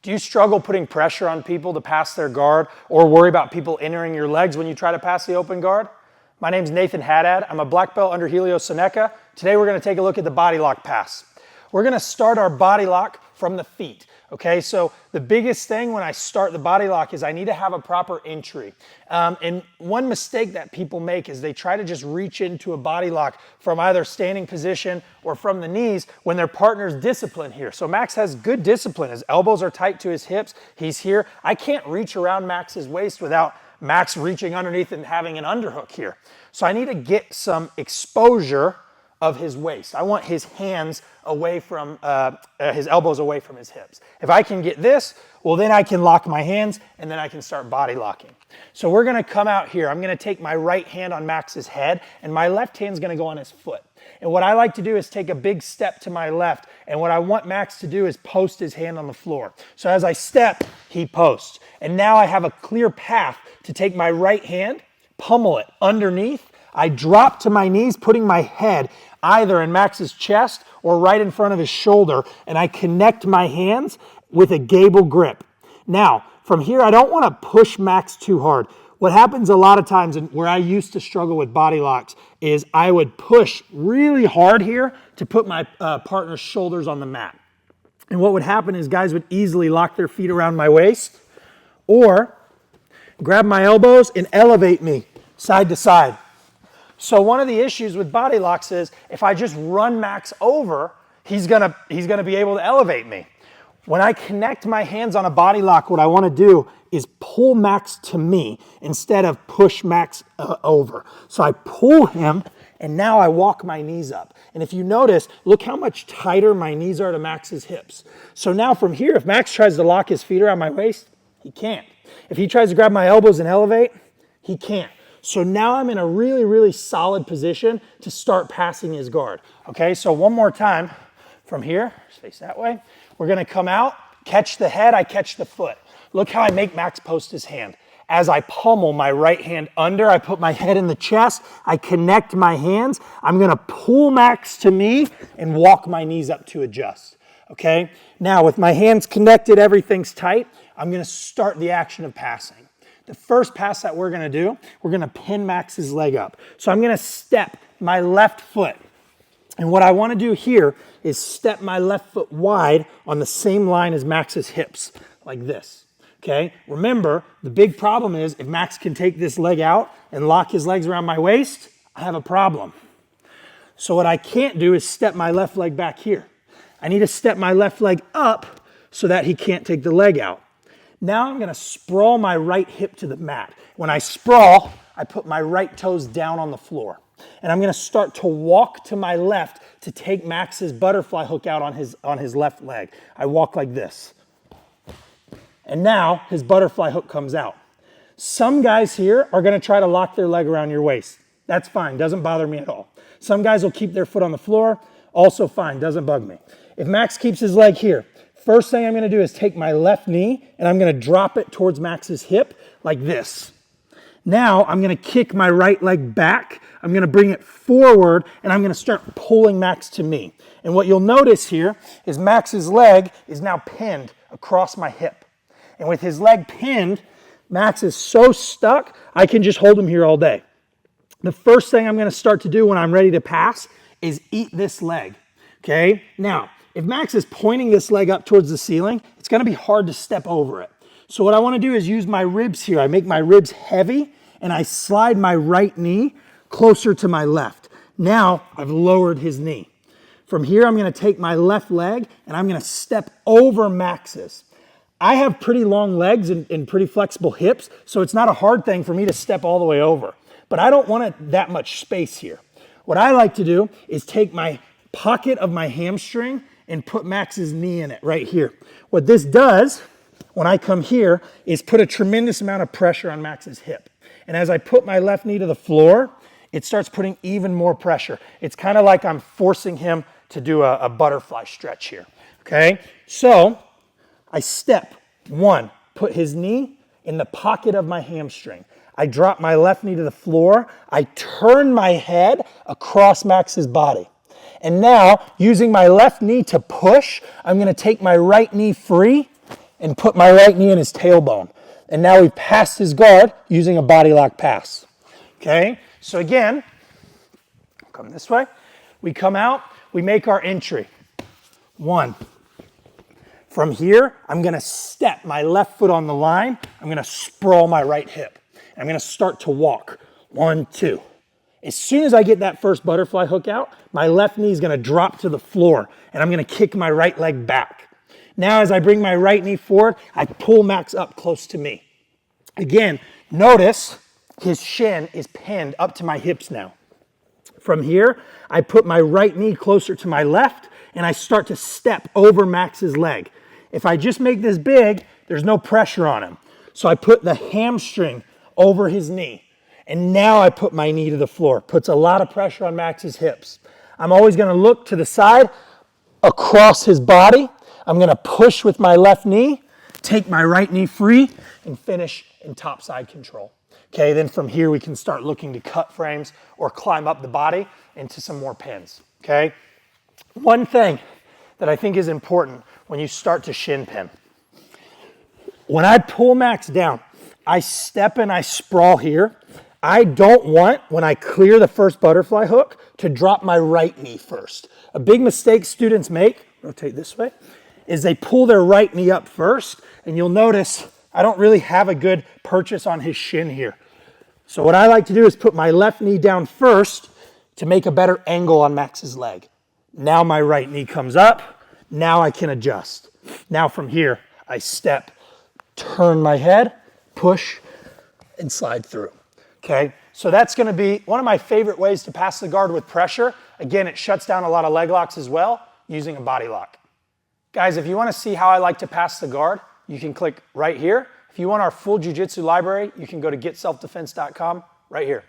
Do you struggle putting pressure on people to pass their guard or worry about people entering your legs when you try to pass the open guard? My name's Nathan Haddad. I'm a black belt under Helio Seneca. Today we're going to take a look at the body lock pass. We're going to start our body lock from the feet. Okay, so the biggest thing when I start the body lock is I need to have a proper entry. And one mistake that people make is they try to just reach into a body lock from either standing position or from the knees when their partner's disciplined here. So Max has good discipline. His elbows are tight to his hips. He's here. I can't reach around Max's waist without Max reaching underneath and having an underhook here. So I need to get some exposure of his waist. I want his hands away from, his elbows away from his hips. If I can get this, well then I can lock my hands and then I can start body locking. So we're gonna come out here. I'm gonna take my right hand on Max's head and my left hand's gonna go on his foot. And what I like to do is take a big step to my left, and what I want Max to do is post his hand on the floor. So as I step, he posts. And now I have a clear path to take my right hand, pummel it underneath. I drop to my knees, putting my head either in Max's chest or right in front of his shoulder, and I connect my hands with a gable grip. Now, from here, I don't want to push Max too hard. What happens a lot of times, and where I used to struggle with body locks, is I would push really hard here to put my partner's shoulders on the mat. And what would happen is guys would easily lock their feet around my waist or grab my elbows and elevate me side to side. So one of the issues with body locks is if I just run Max over, he's gonna be able to elevate me. When I connect my hands on a body lock, what I want to do is pull Max to me instead of push Max over. So I pull him and now I walk my knees up. And if you notice, look how much tighter my knees are to Max's hips. So now from here, if Max tries to lock his feet around my waist, he can't. If he tries to grab my elbows and elevate, he can't. So now I'm in a really, really solid position to start passing his guard. Okay, so one more time from here, just face that way. We're gonna come out, catch the head, I catch the foot. Look how I make Max post his hand. As I pummel my right hand under, I put my head in the chest, I connect my hands, I'm gonna pull Max to me and walk my knees up to adjust. Okay, now with my hands connected, everything's tight, I'm gonna start the action of passing. The first pass that we're gonna do, we're gonna pin Max's leg up. So I'm gonna step my left foot. And what I wanna do here is step my left foot wide on the same line as Max's hips, like this, okay? Remember, the big problem is if Max can take this leg out and lock his legs around my waist, I have a problem. So what I can't do is step my left leg back here. I need to step my left leg up so that he can't take the leg out. Now I'm gonna sprawl my right hip to the mat. When I sprawl, I put my right toes down on the floor. And I'm gonna start to walk to my left to take Max's butterfly hook out on his left leg. I walk like this. And now his butterfly hook comes out. Some guys here are gonna try to lock their leg around your waist. That's fine, doesn't bother me at all. Some guys will keep their foot on the floor, also fine, doesn't bug me. If Max keeps his leg here, first thing I'm gonna do is take my left knee and I'm gonna drop it towards Max's hip like this. Now I'm gonna kick my right leg back, I'm gonna bring it forward and I'm gonna start pulling Max to me. And what you'll notice here is Max's leg is now pinned across my hip. And with his leg pinned, Max is so stuck, I can just hold him here all day. The first thing I'm gonna start to do when I'm ready to pass is eat this leg, okay? Now, if Max is pointing this leg up towards the ceiling, it's gonna be hard to step over it. So what I wanna do is use my ribs here. I make my ribs heavy and I slide my right knee closer to my left. Now I've lowered his knee. From here, I'm gonna take my left leg and I'm gonna step over Max's. I have pretty long legs and pretty flexible hips, so it's not a hard thing for me to step all the way over. But I don't want that much space here. What I like to do is take my pocket of my hamstring and put Max's knee in it right here. What this does, when I come here, is put a tremendous amount of pressure on Max's hip. And as I put my left knee to the floor, it starts putting even more pressure. It's kind of like I'm forcing him to do a butterfly stretch here, okay? So I step, one, put his knee in the pocket of my hamstring. I drop my left knee to the floor. I turn my head across Max's body. And now, using my left knee to push, I'm gonna take my right knee free and put my right knee in his tailbone. And now we've passed his guard using a body lock pass. Okay, so again, come this way. We come out, we make our entry. 1. From here, I'm gonna step my left foot on the line. I'm gonna sprawl my right hip. I'm gonna start to walk. 1, 2. As soon as I get that first butterfly hook out, my left knee is gonna drop to the floor and I'm gonna kick my right leg back. Now as I bring my right knee forward, I pull Max up close to me. Again, notice his shin is pinned up to my hips now. From here, I put my right knee closer to my left and I start to step over Max's leg. If I just make this big, there's no pressure on him. So I put the hamstring over his knee. And now I put my knee to the floor. Puts a lot of pressure on Max's hips. I'm always gonna look to the side, across his body. I'm gonna push with my left knee, take my right knee free, and finish in top side control. Okay, then from here we can start looking to cut frames or climb up the body into some more pins, okay? One thing that I think is important when you start to shin pin. When I pull Max down, I step and I sprawl here. I don't want, when I clear the first butterfly hook, to drop my right knee first. A big mistake students make, rotate this way, is they pull their right knee up first, and you'll notice I don't really have a good purchase on his shin here. So what I like to do is put my left knee down first to make a better angle on Max's leg. Now my right knee comes up. Now I can adjust. Now from here, I step, turn my head, push, and slide through. Okay, so that's gonna be one of my favorite ways to pass the guard with pressure. Again, it shuts down a lot of leg locks as well, using a body lock. Guys, if you wanna see how I like to pass the guard, you can click right here. If you want our full jiu-jitsu library, you can go to getselfdefense.com right here.